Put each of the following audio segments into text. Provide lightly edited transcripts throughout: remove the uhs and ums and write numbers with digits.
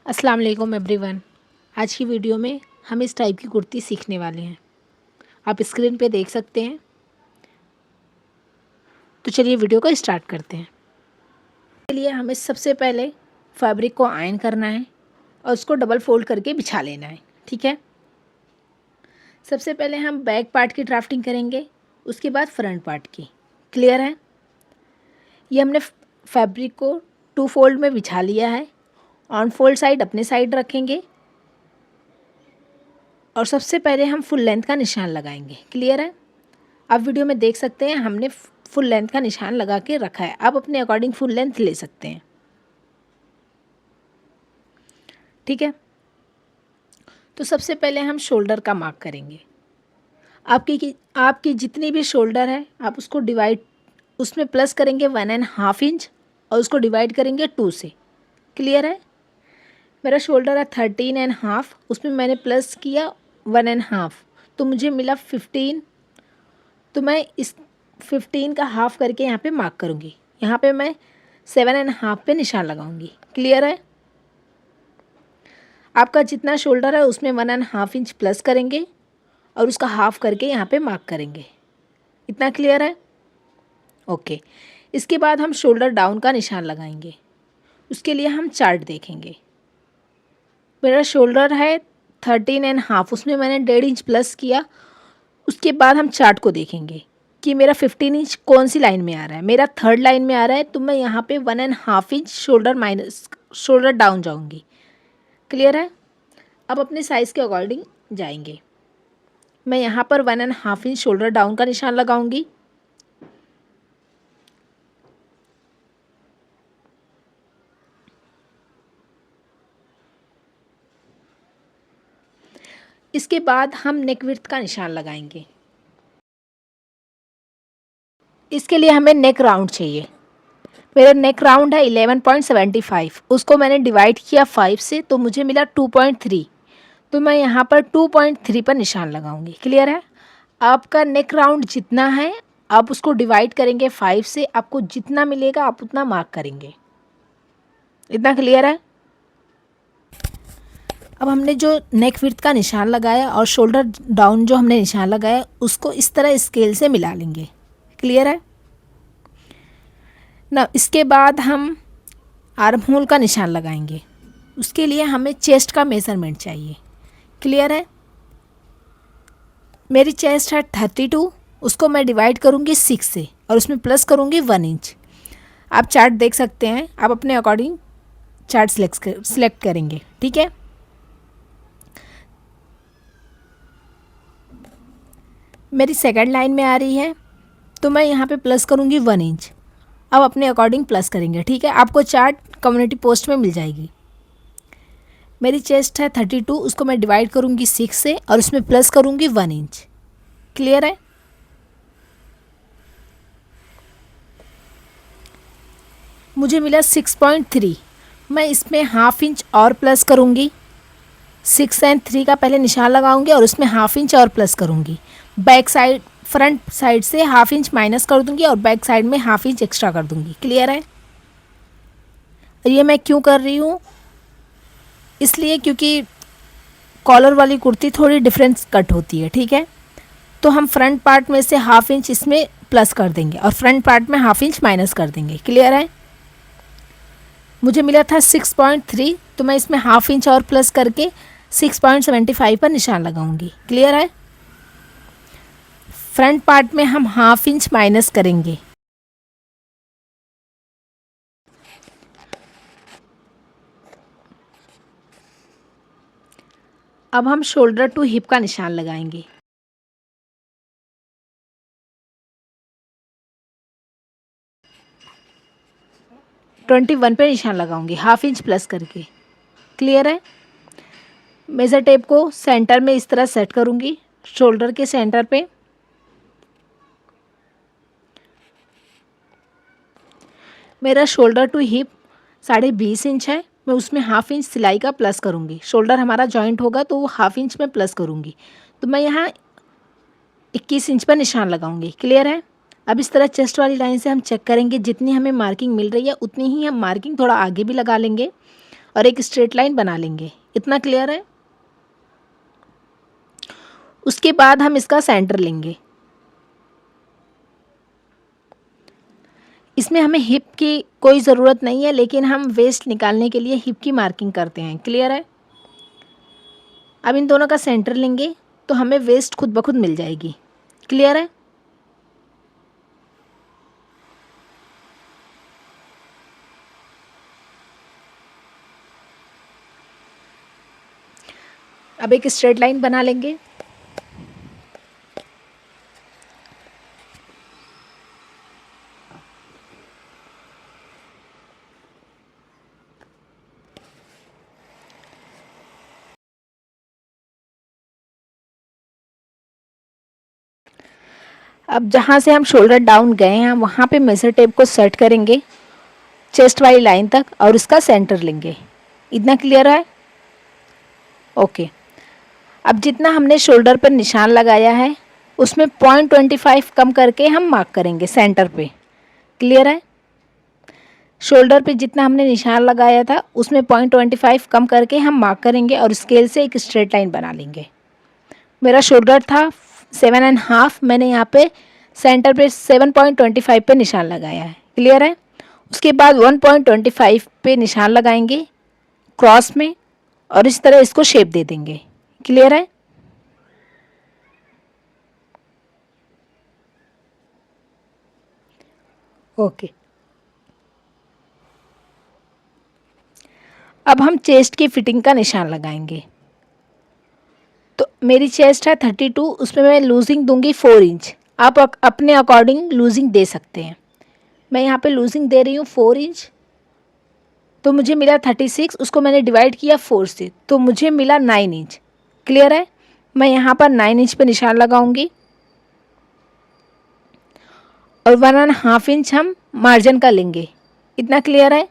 अस्सलाम वालेकुम एवरीवन। आज की वीडियो में हम इस टाइप की कुर्ती सीखने वाले हैं। आप स्क्रीन पे देख सकते हैं। तो चलिए वीडियो को स्टार्ट करते हैं। इसके लिए हमें सबसे पहले फैब्रिक को आयरन करना है और उसको डबल फोल्ड करके बिछा लेना है। ठीक है। सबसे पहले हम बैक पार्ट की ड्राफ्टिंग करेंगे, उसके बाद फ्रंट पार्ट की। क्लियर है। ये हमने फैब्रिक को 2 फोल्ड में बिछा लिया है। ऑन फोल्ड साइड अपने साइड रखेंगे और सबसे पहले हम फुल लेंथ का निशान लगाएंगे। क्लियर है। आप वीडियो में देख सकते हैं हमने फुल लेंथ का निशान लगा के रखा है। आप अपने अकॉर्डिंग फुल लेंथ ले सकते हैं। ठीक है। तो सबसे पहले हम शोल्डर का मार्क करेंगे। आपकी जितनी भी शोल्डर है आप उसको डिवाइड, उसमें प्लस करेंगे 1.5 इंच और उसको डिवाइड करेंगे 2 से। क्लियर है। मेरा शोल्डर है 13.5, उसमें मैंने प्लस किया 1.5 तो मुझे मिला 15। तो मैं इस 15 का हाफ करके यहाँ पे मार्क करूँगी। यहाँ पे मैं 7.5 पे निशान लगाऊंगी। क्लियर है। आपका जितना शोल्डर है उसमें 1.5 इंच प्लस करेंगे और उसका हाफ करके यहाँ पे मार्क करेंगे। इतना क्लियर है। ओके। इसके बाद हम शोल्डर डाउन का निशान लगाएंगे। उसके लिए हम चार्ट देखेंगे। मेरा शोल्डर है 13.5, उसमें मैंने 1.5 इंच प्लस किया। उसके बाद हम चार्ट को देखेंगे कि मेरा 15 इंच कौन सी लाइन में आ रहा है। मेरा थर्ड लाइन में आ रहा है तो मैं यहाँ पे 1.5 इंच शोल्डर डाउन जाऊँगी। क्लियर है। अब अपने साइज़ के अकॉर्डिंग जाएंगे। मैं यहाँ पर 1.5 इंच शोल्डर डाउन का निशान लगाऊंगी। इसके बाद हम नेक विड्थ का निशान लगाएंगे। इसके लिए हमें नेक राउंड चाहिए। मेरा नेक राउंड है 11.75, उसको मैंने डिवाइड किया 5 से तो मुझे मिला 2.3। तो मैं यहाँ पर 2.3 पर निशान लगाऊंगी। क्लियर है। आपका नेक राउंड जितना है आप उसको डिवाइड करेंगे 5 से, आपको जितना मिलेगा आप उतना मार्क करेंगे। इतना क्लियर है। अब हमने जो नेक विड्थ का निशान लगाया और शोल्डर डाउन जो हमने निशान लगाया उसको इस तरह स्केल से मिला लेंगे। क्लियर है ना। इसके बाद हम आर्म होल का निशान लगाएंगे। उसके लिए हमें चेस्ट का मेज़रमेंट चाहिए। क्लियर है। मेरी चेस्ट है 32, उसको मैं डिवाइड करूँगी 6 से और उसमें प्लस करूँगी 1 इंच। आप चार्ट देख सकते हैं। आप अपने अकॉर्डिंग चार्ट सिलेक्ट करेंगे। ठीक है। मेरी सेकंड लाइन में आ रही है तो मैं यहाँ पे प्लस करूँगी 1 इंच। अब अपने अकॉर्डिंग प्लस करेंगे। ठीक है। आपको चार्ट कम्युनिटी पोस्ट में मिल जाएगी। मेरी चेस्ट है 32, उसको मैं डिवाइड करूँगी 6 से और उसमें प्लस करूँगी 1 इंच। क्लियर है। मुझे मिला 6.3। मैं इसमें हाफ इंच और प्लस करूँगी। 6 और 3 का पहले निशान लगाऊंगी और उसमें हाफ इंच और प्लस करूँगी। बैक साइड फ्रंट साइड से हाफ इंच माइनस कर दूँगी और बैक साइड में हाफ इंच एक्स्ट्रा कर दूँगी। क्लियर है। ये मैं क्यों कर रही हूँ, इसलिए क्योंकि कॉलर वाली कुर्ती थोड़ी डिफरेंस कट होती है। ठीक है। तो हम फ्रंट पार्ट में से हाफ इंच इसमें प्लस कर देंगे और फ्रंट पार्ट में हाफ इंच माइनस कर देंगे। क्लियर है। मुझे मिला था 6.3 तो मैं इसमें हाफ इंच और प्लस करके 6.75 पर निशान लगाऊंगी। क्लियर है। फ्रंट पार्ट में हम हाफ इंच माइनस करेंगे। अब हम शोल्डर टू हिप का निशान लगाएंगे। ट्वेंटी 21 पे निशान लगाऊंगी हाफ इंच प्लस करके। क्लियर है। मेजर टेप को सेंटर में इस तरह सेट करूंगी, शोल्डर के सेंटर पे। मेरा शोल्डर टू हिप 20.5 इंच है। मैं उसमें हाफ इंच सिलाई का प्लस करूँगी। शोल्डर हमारा जॉइंट होगा तो वो हाफ इंच में प्लस करूँगी। तो मैं यहाँ 21 इंच पर निशान लगाऊंगी। क्लियर है। अब इस तरह चेस्ट वाली लाइन से हम चेक करेंगे, जितनी हमें मार्किंग मिल रही है उतनी ही हम मार्किंग थोड़ा आगे भी लगा लेंगे और एक स्ट्रेट लाइन बना लेंगे। इतना क्लियर है? उसके बाद हम इसका सेंटर लेंगे। इसमें हमें हिप की कोई ज़रूरत नहीं है, लेकिन हम वेस्ट निकालने के लिए हिप की मार्किंग करते हैं। क्लियर है? अब इन दोनों का सेंटर लेंगे तो हमें वेस्ट खुद ब खुद मिल जाएगी। क्लियर है? अब एक स्ट्रेट लाइन बना लेंगे। अब जहाँ से हम शोल्डर डाउन गए हैं वहाँ पे मेजर टेप को सेट करेंगे चेस्ट वाली लाइन तक और उसका सेंटर लेंगे। इतना क्लियर है? ओके। अब जितना हमने शोल्डर पर निशान लगाया है उसमें 0.25 कम करके हम मार्क करेंगे सेंटर पे। क्लियर है? शोल्डर पे जितना हमने निशान लगाया था उसमें 0.25 कम करके हम मार्क करेंगे और स्केल से एक स्ट्रेट लाइन बना लेंगे। मेरा शोल्डर था 7.5, मैंने यहाँ पे सेंटर पे 7.25 पे निशान लगाया है। क्लियर है? उसके बाद 1.25 पे निशान लगाएंगे क्रॉस में और इस तरह इसको शेप दे देंगे। क्लियर है? ओके। अब हम चेस्ट की फिटिंग का निशान लगाएंगे। तो मेरी चेस्ट है 32, उसमें मैं लूजिंग दूंगी 4 इंच। आप अपने अकॉर्डिंग लूजिंग दे सकते हैं। मैं यहाँ पे लूजिंग दे रही हूँ 4 इंच। तो मुझे मिला 36, उसको मैंने डिवाइड किया 4 से तो मुझे मिला 9 इंच। क्लियर है? मैं यहाँ पर 9 इंच पे निशान लगाऊंगी और 1.5 इंच हम मार्जिन का लेंगे। इतना क्लियर है?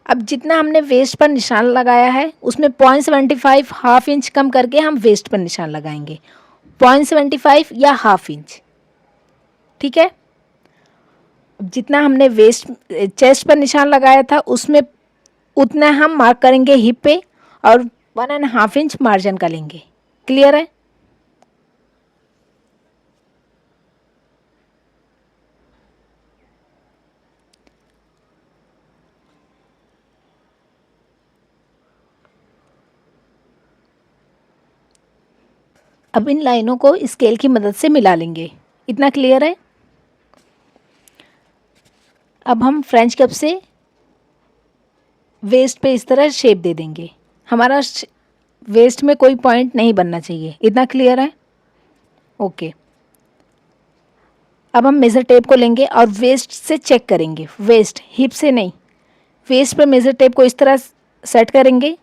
अब जितना हमने वेस्ट पर निशान लगाया है उसमें 0.75 हाफ इंच कम करके हम वेस्ट पर निशान लगाएंगे। 0.75 या हाफ इंच। ठीक है? अब जितना हमने वेस्ट चेस्ट पर निशान लगाया था उसमें उतना हम मार्क करेंगे हिप पे और 1.5 इंच मार्जिन का लेंगे। क्लियर है? अब इन लाइनों को स्केल की मदद से मिला लेंगे। इतना क्लियर है? अब हम फ्रेंच कप से वेस्ट पे इस तरह शेप दे देंगे। हमारा वेस्ट में कोई पॉइंट नहीं बनना चाहिए। इतना क्लियर है? ओके। अब हम मेज़र टेप को लेंगे और वेस्ट से चेक करेंगे। वेस्ट, हिप से नहीं। वेस्ट पर मेज़र टेप को इस तरह सेट करेंगे।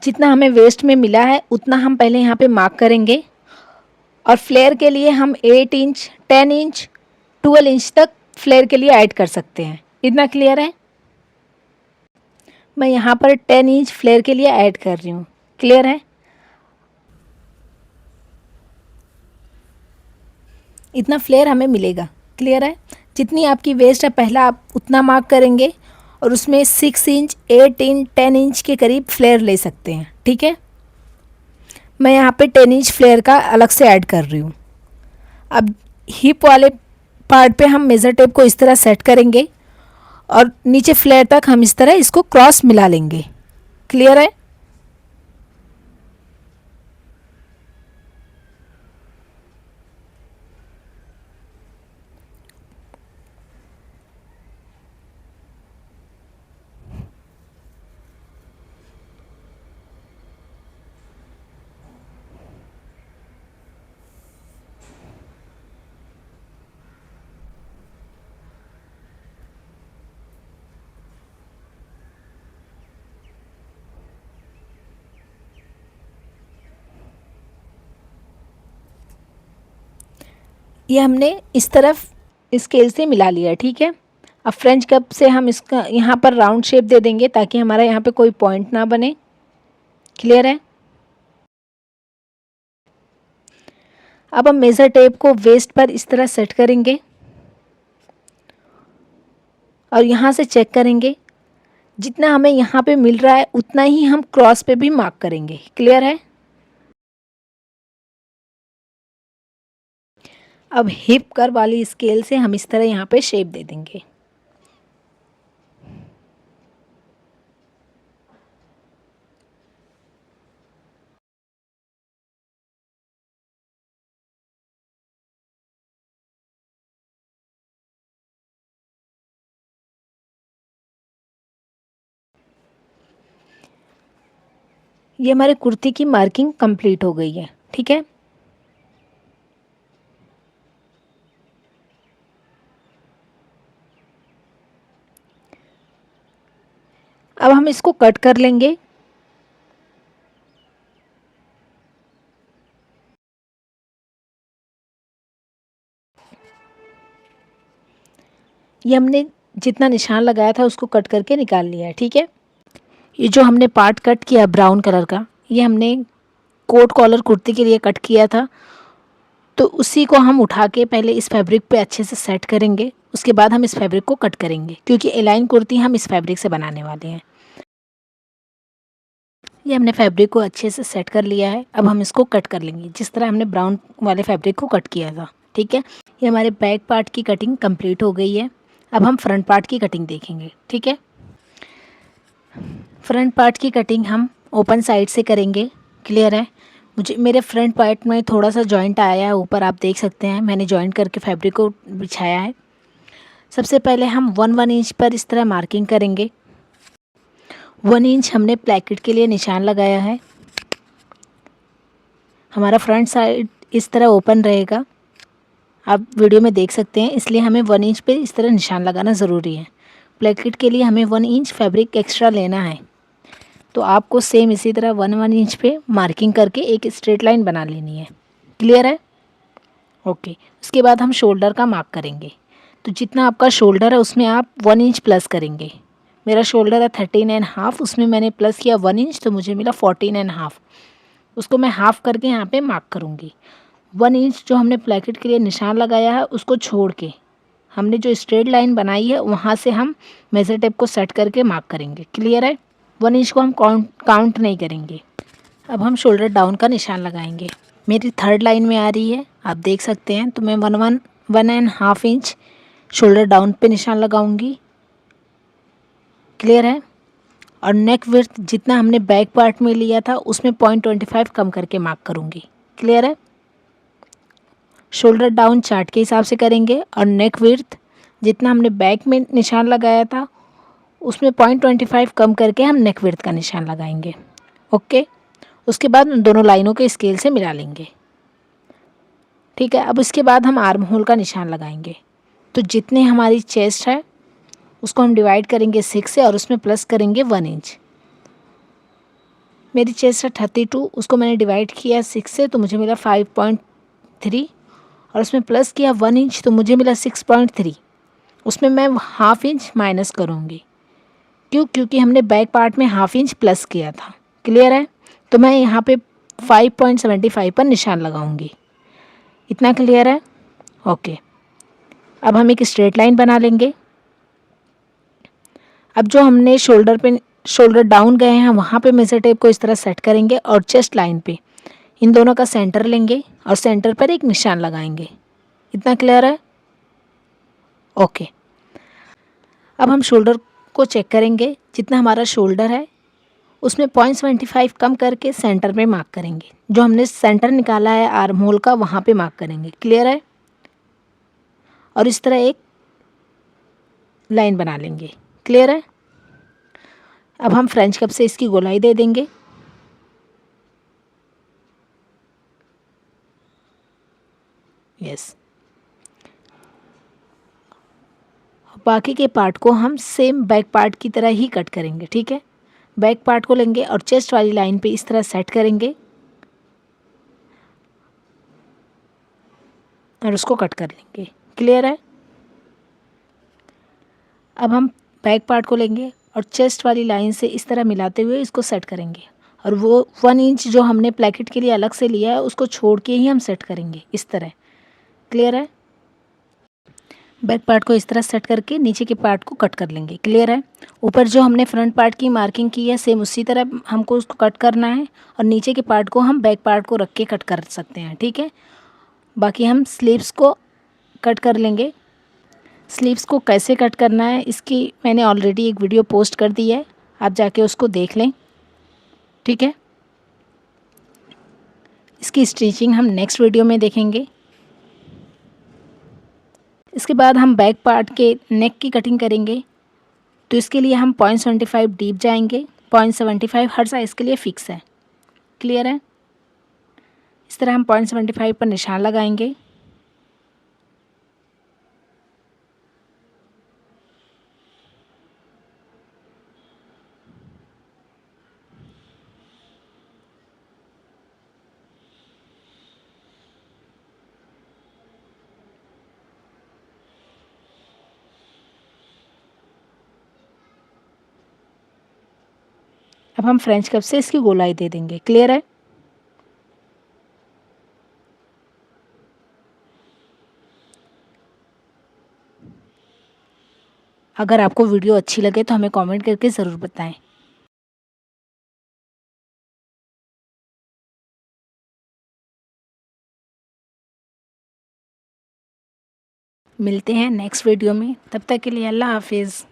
जितना हमें वेस्ट में मिला है उतना हम पहले यहाँ पे मार्क करेंगे और फ्लेयर के लिए हम 8 इंच, 10 इंच, 12 इंच तक फ्लेयर के लिए ऐड कर सकते हैं। इतना क्लियर है? मैं यहाँ पर 10 इंच फ्लेयर के लिए ऐड कर रही हूँ। क्लियर है? इतना फ्लेयर हमें मिलेगा। क्लियर है? जितनी आपकी वेस्ट है पहला आप उतना मार्क करेंगे और उसमें 6 इंच, 8 इंच, 10 इंच के करीब फ्लेयर ले सकते हैं। ठीक है? मैं यहाँ पे 10 इंच फ्लेयर का अलग से ऐड कर रही हूँ। अब हिप वाले पार्ट पे हम मेज़र टेप को इस तरह सेट करेंगे और नीचे फ्लेयर तक हम इस तरह इसको क्रॉस मिला लेंगे। क्लियर है? ये हमने इस तरफ स्केल से मिला लिया है। ठीक है? अब फ्रेंच कप से हम इसका यहाँ पर राउंड शेप दे देंगे ताकि हमारा यहाँ पे कोई पॉइंट ना बने। क्लियर है? अब हम मेज़र टेप को वेस्ट पर इस तरह सेट करेंगे और यहाँ से चेक करेंगे, जितना हमें यहाँ पे मिल रहा है उतना ही हम क्रॉस पे भी मार्क करेंगे। क्लियर है? अब हिप कर्व वाली स्केल से हम इस तरह यहाँ पे शेप दे देंगे। ये हमारे कुर्ती की मार्किंग कंप्लीट हो गई है। ठीक है, अब हम इसको कट कर लेंगे। ये हमने जितना निशान लगाया था उसको कट करके निकाल लिया है। ठीक है, ये जो हमने पार्ट कट किया ब्राउन कलर का, ये हमने कोट कॉलर कुर्ती के लिए कट किया था। तो उसी को हम उठा के पहले इस फैब्रिक पे अच्छे से सेट करेंगे, उसके बाद हम इस फैब्रिक को कट करेंगे, क्योंकि एलाइन कुर्ती हम इस फैब्रिक से बनाने वाले हैं। ये हमने फैब्रिक को अच्छे से सेट कर लिया है। अब हम इसको कट कर लेंगे जिस तरह हमने ब्राउन वाले फैब्रिक को कट किया था। ठीक है, ये हमारे बैक पार्ट की कटिंग कंप्लीट हो गई है। अब हम फ्रंट पार्ट की कटिंग देखेंगे। ठीक है, फ्रंट पार्ट की कटिंग हम ओपन साइड से करेंगे। क्लियर है? मुझे मेरे फ्रंट पार्ट में थोड़ा सा जॉइंट आया है ऊपर, आप देख सकते हैं, मैंने जॉइंट करके फैब्रिक को बिछाया है। सबसे पहले हम 1 इंच पर इस तरह मार्किंग करेंगे। 1 इंच हमने प्लैकेट के लिए निशान लगाया है। हमारा फ्रंट साइड इस तरह ओपन रहेगा, आप वीडियो में देख सकते हैं, इसलिए हमें 1 इंच पे इस तरह निशान लगाना ज़रूरी है। प्लैकेट के लिए हमें 1 इंच फैब्रिक एक्स्ट्रा लेना है, तो आपको सेम इसी तरह 1 इंच पे मार्किंग करके एक स्ट्रेट लाइन बना लेनी है। क्लियर है? ओके, उसके बाद हम शोल्डर का मार्क करेंगे। तो जितना आपका शोल्डर है उसमें आप 1 इंच प्लस करेंगे। मेरा शोल्डर है 13.5, उसमें मैंने प्लस किया 1 इंच, तो मुझे मिला 14.5। उसको मैं हाफ़ करके यहाँ पे मार्क करूँगी। 1 इंच जो हमने प्लैकेट के लिए निशान लगाया है उसको छोड़ के हमने जो स्ट्रेट लाइन बनाई है वहाँ से हम मेज़र टेप को सेट करके मार्क करेंगे। क्लियर है? 1 इंच को हम काउंट नहीं करेंगे। अब हम शोल्डर डाउन का निशान लगाएंगे। मेरी थर्ड लाइन में आ रही है, आप देख सकते हैं, तो मैं 1.5 इंच शोल्डर डाउन पे निशान लगाऊंगी। क्लियर है? और नेक विड्थ जितना हमने बैक पार्ट में लिया था उसमें 0.25 कम करके मार्क करूंगी। क्लियर है? शोल्डर डाउन चार्ट के हिसाब से करेंगे और नेक विड्थ जितना हमने बैक में निशान लगाया था उसमें 0.25 कम करके हम नेक विड्थ का निशान लगाएंगे। ओके, उसके बाद उन दोनों लाइनों के स्केल से मिला लेंगे। ठीक है, अब उसके बाद हम आर्म होल का निशान लगाएंगे। तो जितने हमारी चेस्ट है उसको हम डिवाइड करेंगे 6 से और उसमें प्लस करेंगे 1 इंच। मेरी चेस्ट है 32, उसको मैंने डिवाइड किया 6 से, तो मुझे मिला 5.3 और उसमें प्लस किया 1 इंच, तो मुझे मिला 6.3। उसमें मैं हाफ इंच माइनस करूँगी। क्यों? क्योंकि हमने बैक पार्ट में हाफ इंच प्लस किया था। क्लियर है? तो मैं यहाँ पे 5.75 पर निशान लगाऊंगी। इतना क्लियर है? ओके, अब हम एक स्ट्रेट लाइन बना लेंगे। अब जो हमने शोल्डर डाउन गए हैं वहाँ पे मेजर टेप को इस तरह सेट करेंगे और चेस्ट लाइन पे इन दोनों का सेंटर लेंगे और सेंटर पर एक निशान लगाएंगे। इतना क्लियर है? ओके, अब हम शोल्डर को चेक करेंगे। जितना हमारा शोल्डर है उसमें 0.25 कम करके सेंटर पे मार्क करेंगे। जो हमने सेंटर निकाला है आर्म होल का वहाँ पे मार्क करेंगे। क्लियर है? और इस तरह एक लाइन बना लेंगे। क्लियर है? अब हम फ्रेंच कप से इसकी गोलाई दे देंगे। यस, बाकी के पार्ट को हम सेम बैक पार्ट की तरह ही कट करेंगे। ठीक है, बैक पार्ट को लेंगे और चेस्ट वाली लाइन पे इस तरह सेट करेंगे और उसको कट कर लेंगे। क्लियर है? अब हम बैक पार्ट को लेंगे और चेस्ट वाली लाइन से इस तरह मिलाते हुए इसको सेट करेंगे और वो 1 इंच जो हमने प्लैकेट के लिए अलग से लिया है उसको छोड़ के ही हम सेट करेंगे इस तरह। क्लियर है? बैक पार्ट को इस तरह सेट करके नीचे के पार्ट को कट कर लेंगे। क्लियर है? ऊपर जो हमने फ्रंट पार्ट की मार्किंग की है सेम उसी तरह हमको उसको कट करना है, और नीचे के पार्ट को हम बैक पार्ट को रख के कट कर सकते हैं। ठीक है, बाकी हम स्लीव्स को कट कर लेंगे। स्लीव्स को कैसे कट करना है इसकी मैंने ऑलरेडी एक वीडियो पोस्ट कर दी है, आप जाके उसको देख लें। ठीक है, इसकी स्टिचिंग हम नेक्स्ट वीडियो में देखेंगे। इसके बाद हम बैक पार्ट के नेक की कटिंग करेंगे, तो इसके लिए हम 0.75 डीप जाएंगे। 0.75 हर साइज़ के लिए फ़िक्स है। क्लियर है? इस तरह हम 0.75 पर निशान लगाएंगे। अब हम फ्रेंच कप से इसकी गोलाई दे देंगे। क्लियर है? अगर आपको वीडियो अच्छी लगे तो हमें कमेंट करके ज़रूर बताएं। मिलते हैं नेक्स्ट वीडियो में, तब तक के लिए अल्लाह हाफिज़।